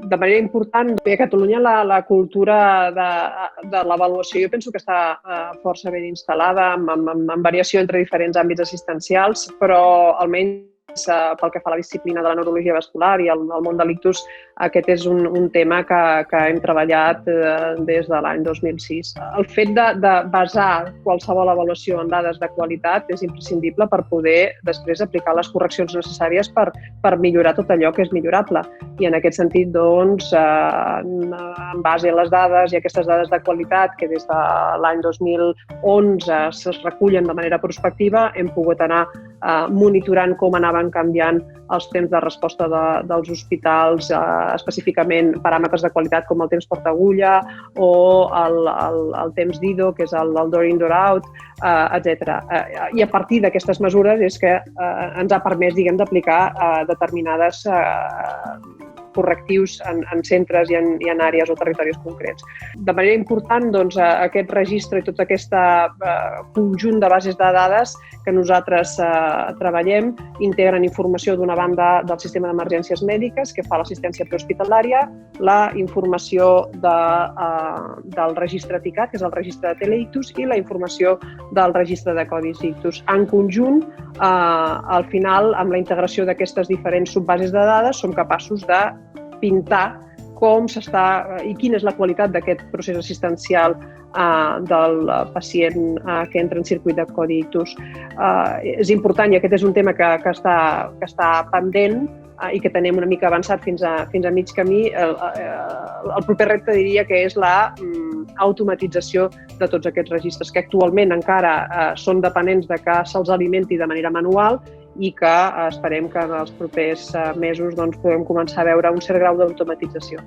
De manera important, a Catalunya la cultura de l'avaluació jo penso que està força ben instal·lada, amb variació entre diferents àmbits assistencials, però almenys pel que fa a la disciplina de la neurologia vascular i el món de l'ictus, aquest és un tema que hem treballat des de l'any 2006. El fet de basar qualsevol avaluació en dades de qualitat és imprescindible per poder després aplicar les correccions necessàries per millorar tot allò que és millorable. I en aquest sentit, doncs, en base a les dades i aquestes dades de qualitat que des de l'any 2011 es recullen de manera prospectiva, hem pogut anar monitorant com anaven canviant els temps de resposta dels hospitals, específicament paràmetres de qualitat com el temps porta-agulla o el temps d'IDO, que és el door-in, door-out, etc. I a partir d'aquestes mesures és que ens ha permès, d'aplicar determinades correctius en centres i en àrees o territoris concrets. De manera important, doncs, aquest registre i tot aquest conjunt de bases de dades que nosaltres treballem integren informació d'una banda del sistema d'emergències mèdiques que fa l'assistència prehospitalària, la informació del registre TICAT, que és el registre de teleictus, i la informació del registre de codis ictus. En conjunt, al final, amb la integració d'aquestes diferents subbases de dades, som capaços de pintar com s'està i quina és la qualitat d'aquest procés assistencial del pacient que entra en circuit de codi ictus. És important, i aquest és un tema que està pendent i que tenim una mica avançat fins a mig camí. El proper repte diria que és la automatització de tots aquests registres, que actualment encara són dependents de que se'ls alimenti de manera manual i que esperem que en els propers mesos puguem començar a veure un cert grau d'automatització.